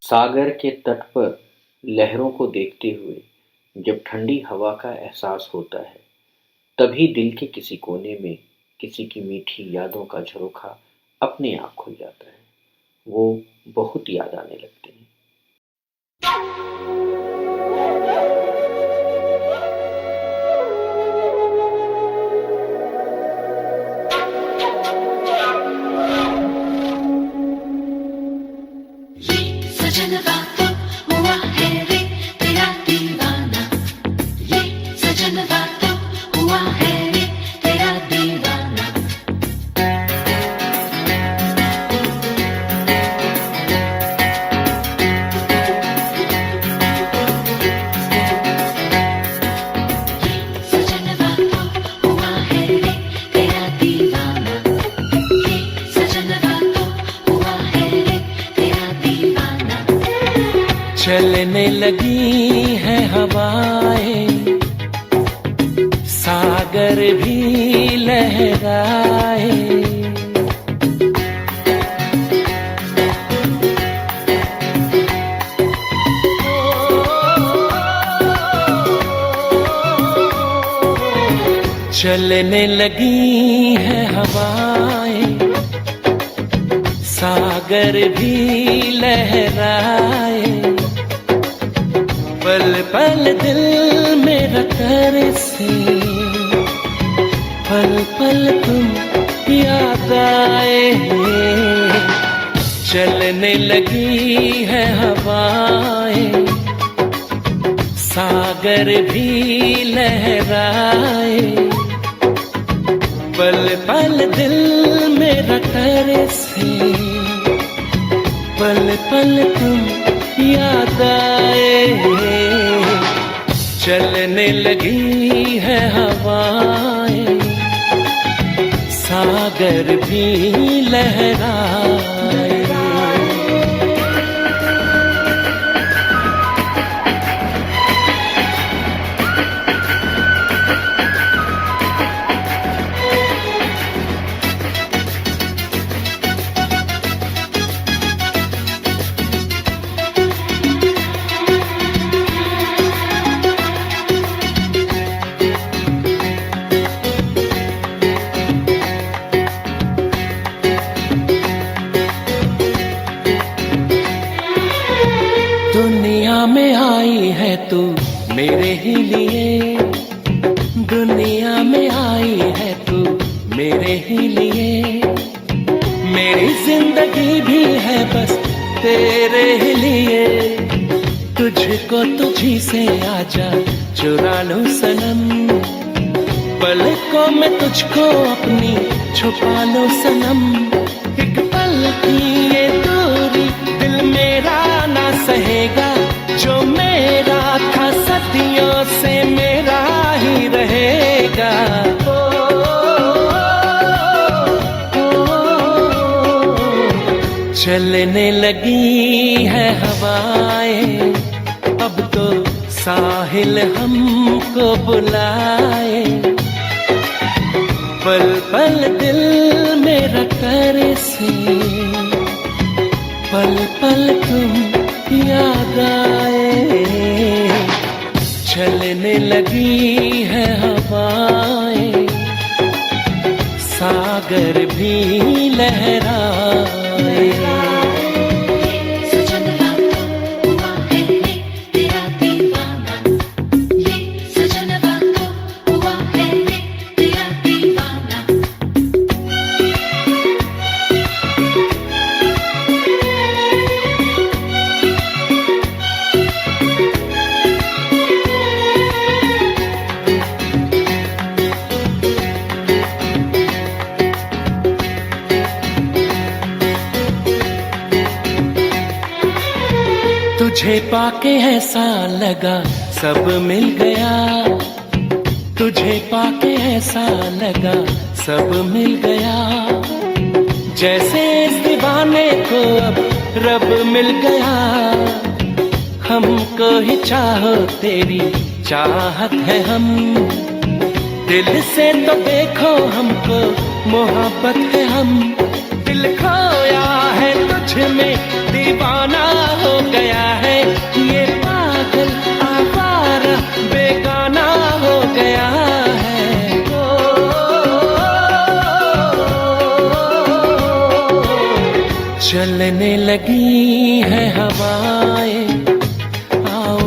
सागर के तट पर लहरों को देखते हुए जब ठंडी हवा का एहसास होता है, तभी दिल के किसी कोने में किसी की मीठी यादों का झरोखा अपने आप खुल जाता है। वो बहुत याद आने लगते हैं। सजनवा तो हुआ है रे तेरा दीवाना, ये सजनवा तो हुआ है रे तेरा दीवाना। सजनवा तो हुआ है रे तेरा दीवाना, ये सजनवा तो हुआ है रे तेरा दीवाना। चलने लगी है हवाएं, सागर भी लहराए। चलने लगी है हवाएं, सागर भी लहराए। पल पल दिल मेरा तरसे, पल पल तुम याद आए। चलने लगी है हवाएं, सागर भी लहराए। पल पल दिल मेरा तरसे, पल पल तुम याद आए। चलने लगी है हवाएं, सागर भी लहराए। दुनिया में आई है तू मेरे ही लिए, दुनिया में आई है तू मेरे ही लिए। मेरी जिंदगी भी है बस तेरे ही लिए। तुझको तुझी से आजा चुरा लूं सनम, पलकों में तुझको अपनी छुपा लो सनम। एक पल की ये दूरी दिल मेरा ना सहेगा, जो मेरा था सदियों से मेरा ही रहेगा। चलने लगी है हवाएं, अब तो साहिल हमको बुलाए। पल पल दिल मेरा तरसे, पल पल तुम याद आए। चलने लगी है हवाएं, सागर भी लहराए। सजनवा तो हुआ है रे तेरा दीवाना, ये सजनवा तो हुआ है रे तेरा दीवाना। तुझे पाके ऐसा लगा सब मिल गया, तुझे पाके ऐसा लगा सब मिल गया। जैसे इस दीवाने को अब रब मिल गया। हमको ही चाहो तेरी चाहत है हम, दिल से तो देखो हमको मोहब्बत है हम। दिल खोया है तुझ में दीवाना हो गया। गया है ये पागल आवारा बेगाना हो गया है। चलने लगी है हवाएं, आओ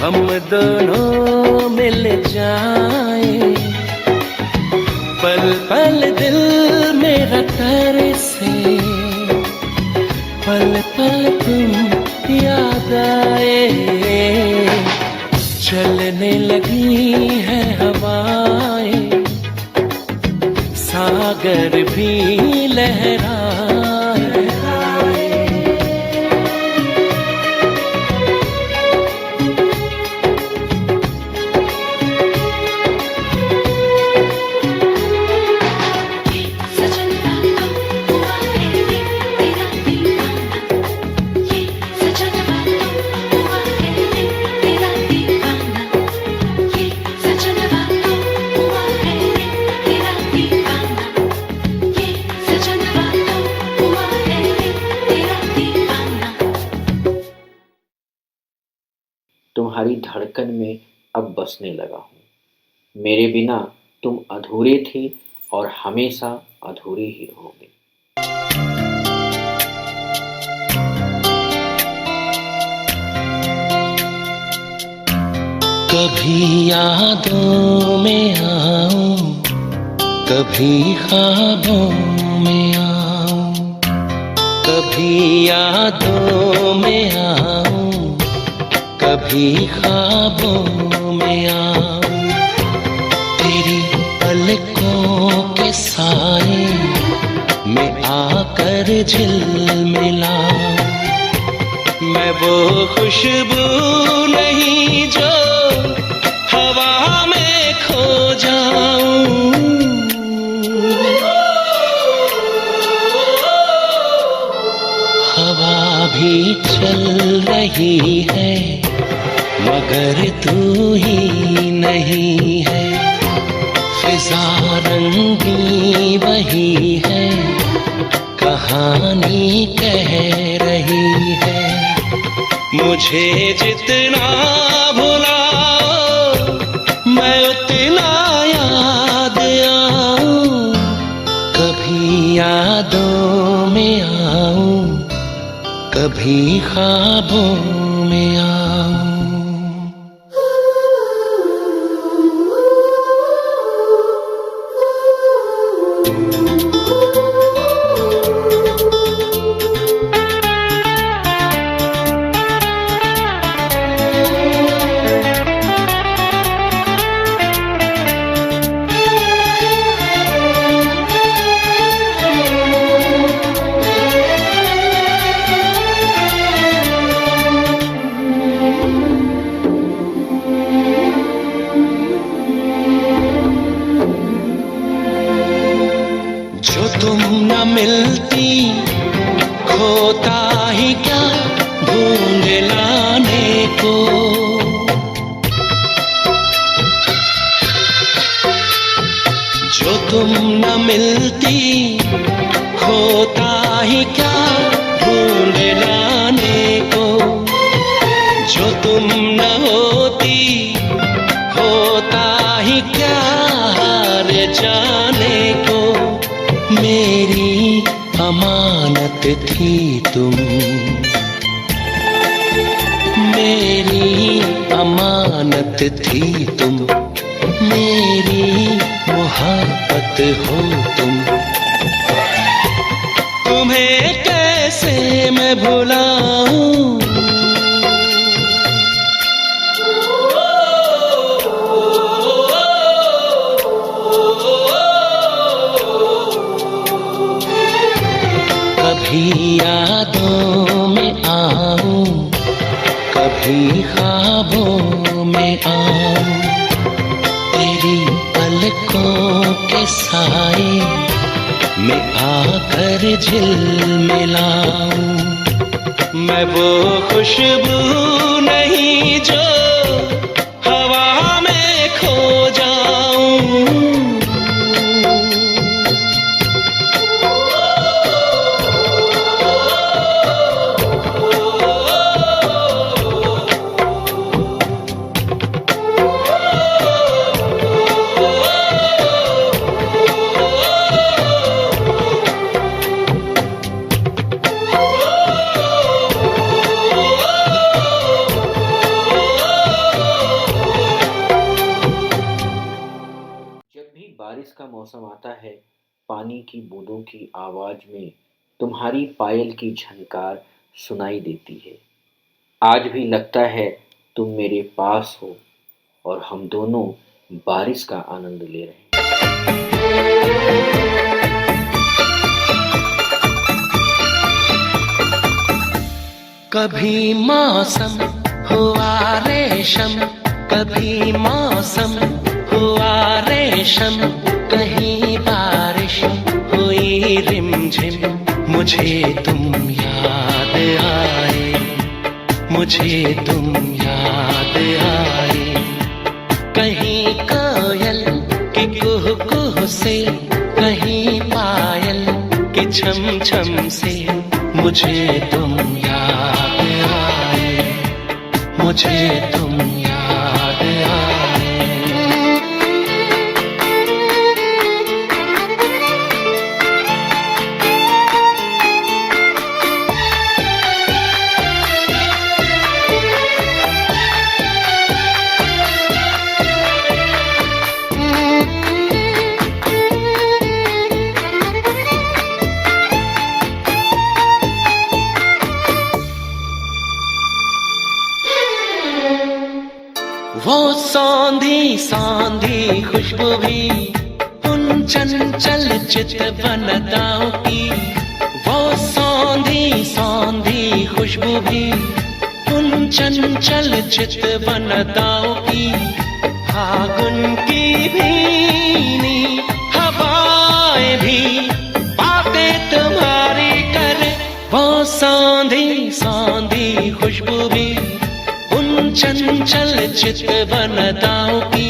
हम दोनों मिल जाएं। पल पल दिल मेरा तरसे, पल पल तुम याद आए। चलने लगी है हवाएं, सागर भी लहराए। तुम्हारी धड़कन में अब बसने लगा हूँ। मेरे बिना तुम अधूरे थे और हमेशा अधूरे ही रहोगे। कभी यादों में आऊं, कभी ख्वाबों में आऊं, कभी यादों में आऊं, कभी ख्वाबों में आऊं। तेरी पलकों के साए में आकर झिलमिलाऊं। मैं वो खुशबू नहीं जो हवा में खो जाऊं। हवा भी चल रही है मगर तू ही नहीं है। फिजा रंगी वही है, कहानी कह रही है। मुझे जितना भुलाओ मैं उतना याद आऊं। कभी यादों में आऊं, कभी ख्वाबों में आऊं। तुम न मिलती खोता ही क्या ढूंढ लाने को। जो तुम न मिलती खोता ही क्या ढूंढ लाने को। जो तुम न होती होता ही क्या हार जाने को। मेरी अमानत थी तुम, मेरी अमानत थी तुम, मेरी मोहब्बत हो तुम। तुम्हें कैसे मैं भुलाऊं। कभी यादों में आऊं, कभी ख्वाबों में आऊं। तेरी पलकों के साए में आकर झिलमिलाऊं। मैं वो खुशबू नहीं जो हवा में खो जाऊं। मौसम आता है, पानी की बूंदों की आवाज में तुम्हारी पायल की झनकार सुनाई देती है। आज भी लगता है तुम मेरे पास हो और हम दोनों बारिश का आनंद ले रहे हैं। कभी मौसम हुआ रेशम, कभी मौसम हुआ रेशम, कहीं बारिश हुई रिमझिम, मुझे तुम याद आए, मुझे तुम याद आए। कहीं कोयल की कुह कुह से, कहीं पायल की छम छम से, मुझे तुम याद आए, मुझे तुम याद आए। वो सौंधी सौंधी खुशबू भी उन चंचल चितवनदाओं की, वो सौंधी सौंधी खुशबू भी उन चंचल चितवनदाओं की, फागुन की भीनी हवाएं भी बातें तुम्हारी करे। वो सौंधी सौंधी खुशबू भी उन चंचल चितवनदाओं की,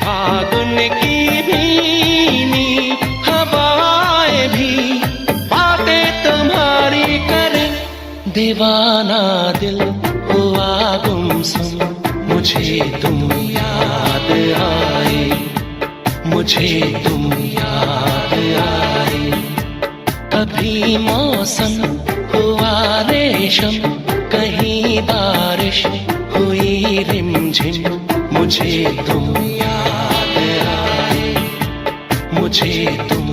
फागुन की भीनी हवाएं भी बातें तुम्हारी करे। दीवाना दिल हुआ गुमसुम, मुझे तुम याद आए, मुझे तुम याद आए। कभी मौसम हुआ रेशम, कहीं बारिश हुई रिमझिम, मुझे तुम याद आए, मुझे तुम।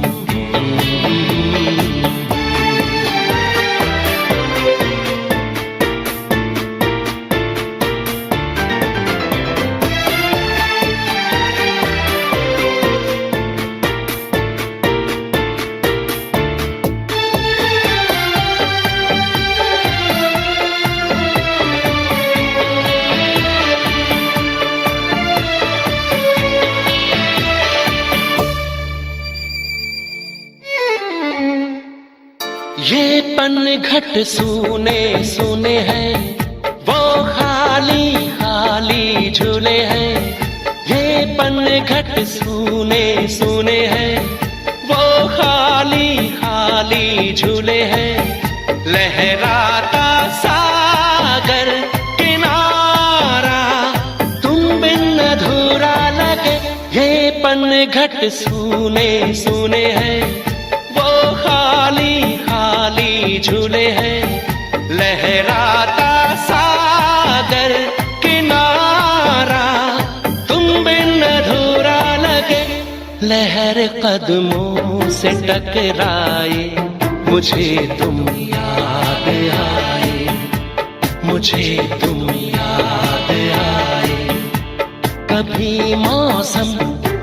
ये पनघट सूने सूने हैं, वो खाली खाली झूले हैं। ये पनघट सूने सूने हैं, वो खाली खाली झूले हैं। लहराता सागर किनारा तुम बिन अधूरा लगे। ये पनघट सूने सूने हैं, वो खाली खाली झूले हैं। लहराता सागर किनारा तुम बिन अधूरा लगे। लहर कदमों से टकराए, मुझे तुम याद आए, मुझे तुम याद आए। कभी मौसम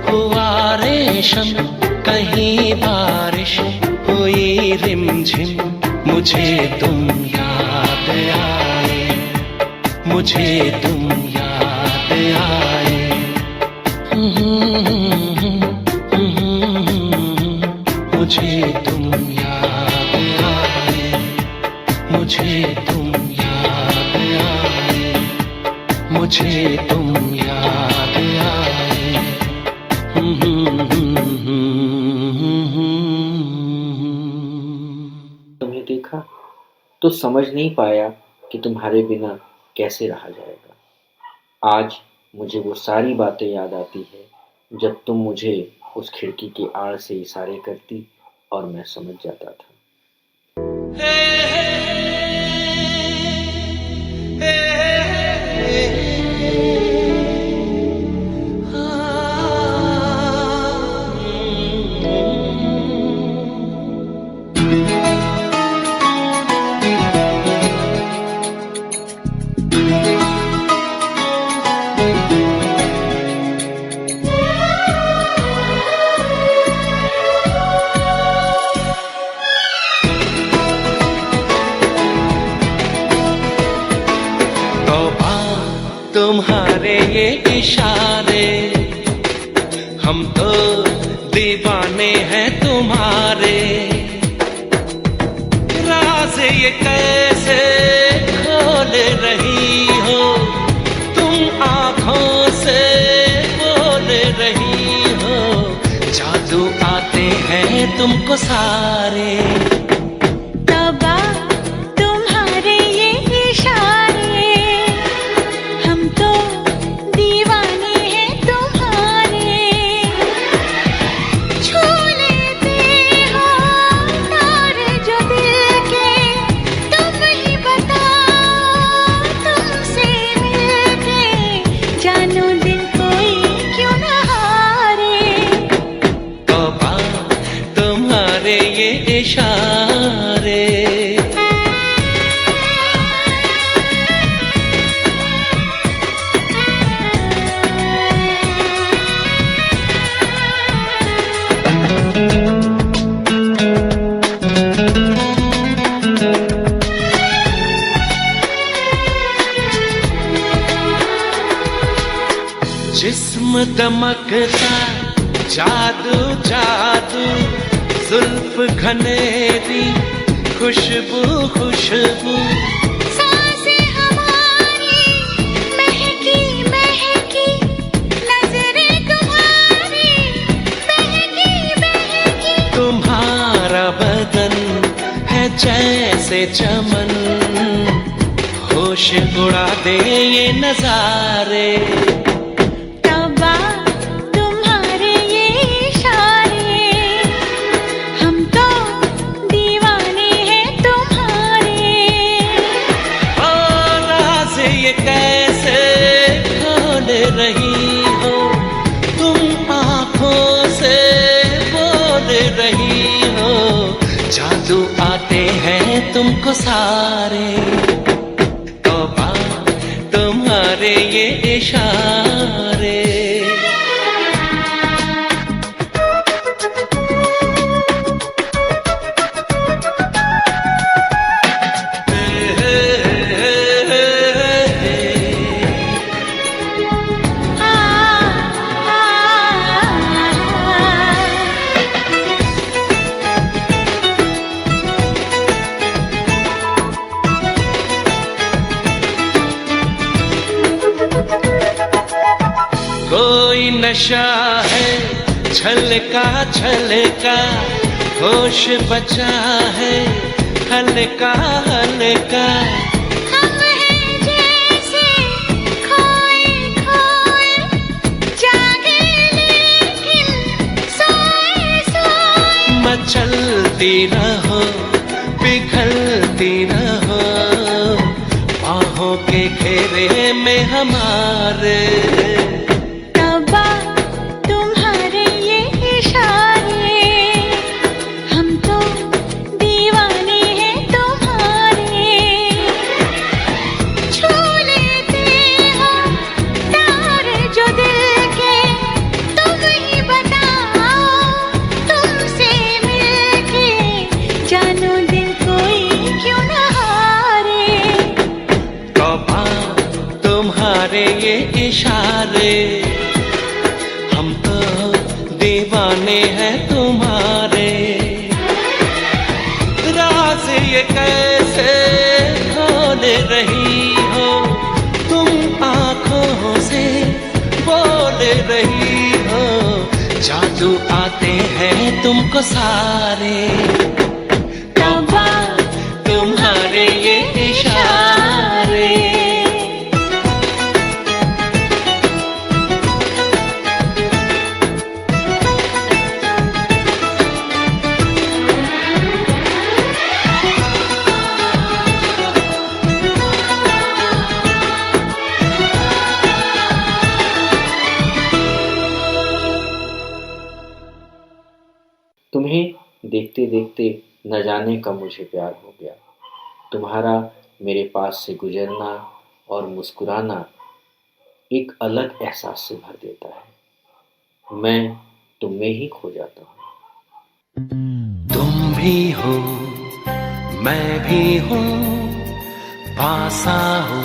हुआ रेशम, कहीं बारिश हुई रिमझिम, मुझे तुम याद आए, मुझे तुम याद आए। मुझे तुम याद आए, मुझे तुम याद आए, मुझे तुम याद आए। तुम्हें देखा तो समझ नहीं पाया कि तुम्हारे बिना कैसे रहा जाएगा। आज मुझे वो सारी बातें याद आती है जब तुम मुझे उस खिड़की की आड़ से इशारे करती और मैं समझ जाता था। तुम्हारे ये इशारे, हम तो दीवाने हैं तुम्हारे। राज ये कैसे खोल रही हो तुम, आंखों से बोल रही हो, जादू आते हैं तुमको सारे। तौबा तुम्हारे ये इशारे, हम तो दीवाने हैं तुम्हारे। छू लेते हो तार जो दिल के, तुम ही बताओ तुमसे मिलके, जानो दिल कोई क्यों न हारे। तौबा तुम्हारे ये इशारे। जिस्म दमकता जादू जादू, जुल्फ घनेरी खुशबू खुशबू, सांसें हमारी महकी महकी, नजरें तुम्हारी बहकी बहकी। तुम्हारा बदन है जैसे चमन, होश उड़ा दे ये नजारे। तौबा तुम्हारे ये इशारे, हम तो दीवाने हैं तुम्हारे। ओ राज ये कैसे खोल रही हो तुम, आंखों से बोल रही हो, जादू आते हैं तुमको सारे। तौबा तुम्हारे ये इशारे। आ, आ, कोई नशा है छलका छलका, होश बचा है हल्का हल्का। हम हैं जैसे खोए खोए, जागे लेकिन सोए सोए। मचलती रहो पिघलती रहो, बाहों के घेरे में हमारे। तौबा तुम्हारे ये इशारे, हम तो दीवाने हैं तुम्हारे। छू लेते हो तार जो दिल के, तुम ही बताओ तुमसे मिलके, जानो दिल कोई क्यों न हारे। तौबा तुम्हारे ये इशारे, हम तो दीवाने हैं तुम्हारे। राज ये कैसे खोल रही हो तुम, आंखों से बोल रही हो, जादू आते हैं तुमको सारे। तौबा तुम्हारे ये इशारे। तुम्हें देखते देखते न जाने कब मुझे प्यार हो गया। तुम्हारा मेरे पास से गुजरना और मुस्कुराना एक अलग एहसास से भर देता है। मैं तुम में ही खो जाता हूँ। तुम भी हो मैं भी हूँ, पास आओ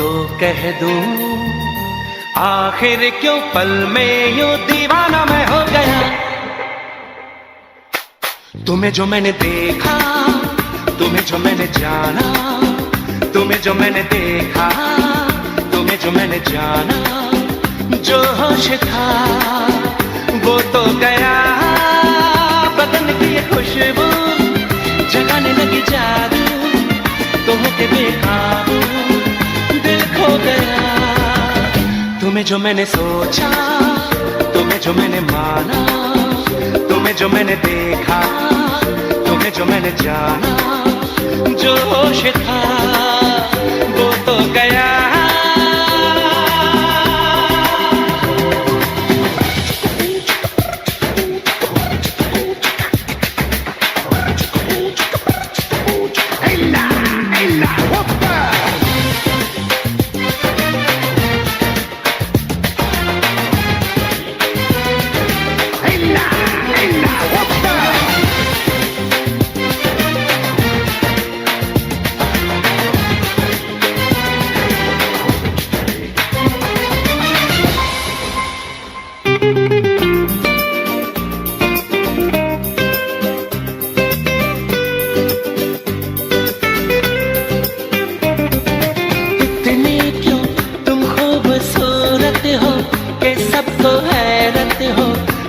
तो कह दूं आखिर क्यों पल में यूं दीवाना मैं हो गया। तुम्हें जो मैंने देखा, तुम्हें जो मैंने जाना, तुम्हें जो मैंने देखा, तुम्हें जो मैंने जाना, जो होश था वो तो गया। बदन की ये खुशबू जगाने लगी जादू, तो होके बेकाबू दिल खो गया। तुम्हें जो मैंने सोचा, तुम्हें जो मैंने माना, तुम्हें जो मैंने देखा, तुम्हें जो मैंने जाना, जो होश था वो तो गया।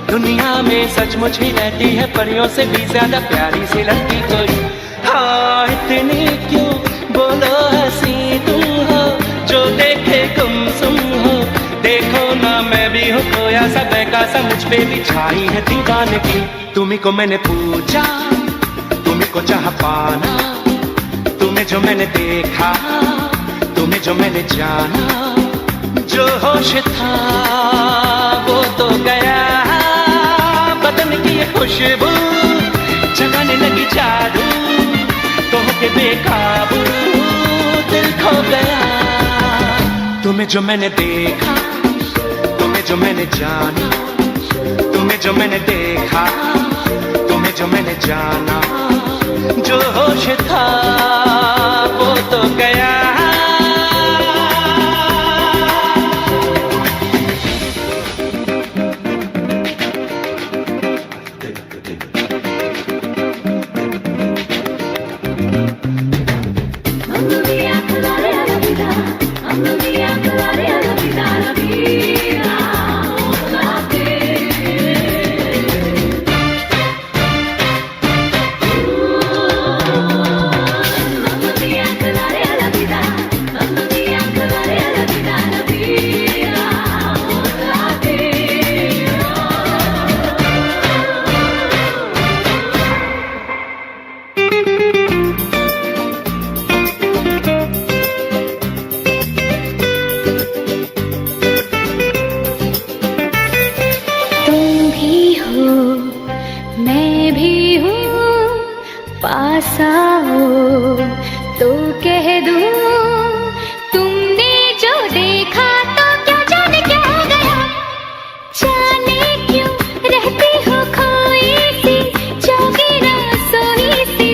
दुनिया में सचमुच ही रहती है परियों से भी ज्यादा प्यारी सी लगती कोई। हाँ इतनी क्यों बोलो हंसी तुम हो, जो देखे गुमसुम हो। देखो ना मैं भी हूँ खोया सा बहका सा, मुझ पे भी छाई है दीवानगी। तुम्ही को मैंने पूछा, तुम्ही को चाह पाना, तुम्हें जो मैंने देखा, तुम्हें जो मैंने जाना, जो होश था वो तो गया। बदन की ये खुशबू जगाने लगी जादू, तो होके बेकाबू दिल खो गया। तुम्हें जो मैंने देखा, तुम्हें जो मैंने जाना, तुम्हें जो मैंने देखा, तुम्हें जो मैंने जाना, जो होश था वो तो गया। पास आओ तो कह दूं, तुमने जो देखा तो क्या जाने क्या हो गया। जाने क्यों रहती हो खोई सी, जागी ना सोई सी।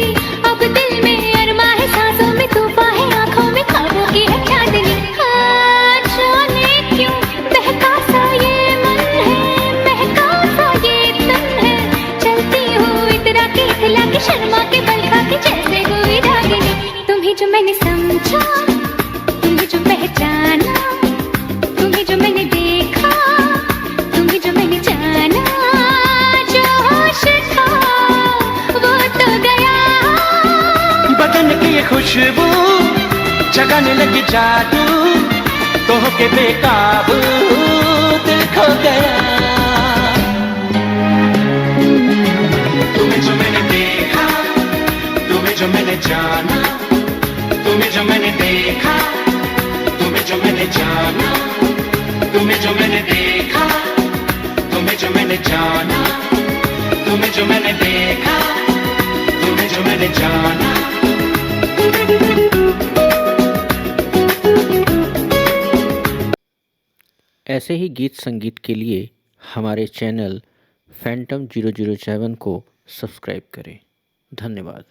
अब दिल में अरमा है, सांसों में तूफान है, आंखों में ख्वाबों की है चांदनी। हाँ जाने क्यों बहका सा ये मन है, महका सा ये तन है। चलती हूँ इतरा के इतला के शर्मा के बल खा के जैसे हुई रागिनी। तुम्हें जो मैंने समझा, तुम्हें जो पहचाना, तुम्हें जो मैंने देखा, तुम्हें जो मैंने जाना, जो होश था वो तो गया। बदन की ये खुशबू जगाने लगी जादू, तो होके बेकाबू दिल खो गया। तुम्हें जो मैंने देखा, तुम्हें जो मैंने जाना, तुम्हें जो मैंने देखा, तुम्हें जो मैंने जाना, तुम्हें जो मैंने देखा, तुम्हें जो मैंने जाना, तुम्हें जो मैंने देखा, तुम्हें जो मैंने जाना। ऐसे ही गीत संगीत के लिए हमारे चैनल फैंटम 007 को सब्सक्राइब करें। धन्यवाद।